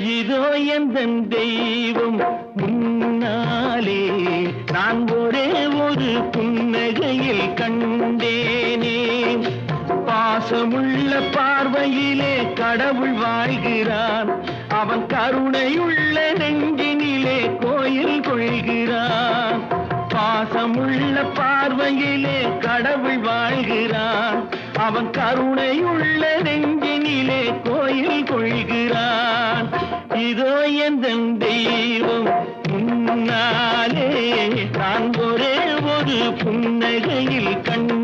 இதோ எந்தன் தெய்வம் முன்னாலே நான் ஒரே ஒரு புன்னகையில் கண்டேனே. பாசமுள்ள பார்வையிலே கடவுள் வாழ்கிறான், அவன் கருணையுள்ள நெஞ்சினிலே கோயில் கொள்கிறான். பாசமுள்ள பார்வையிலே கடவுள் வாழ்கிறான், அவன் கருணையுள்ள நெஞ்சினிலே கோயில் கொள்கிறான். இதோ எந்தன் தெய்வம் முன்னாலே நான் ஒரே ஒரு புன்னகையில் கண்டேனே.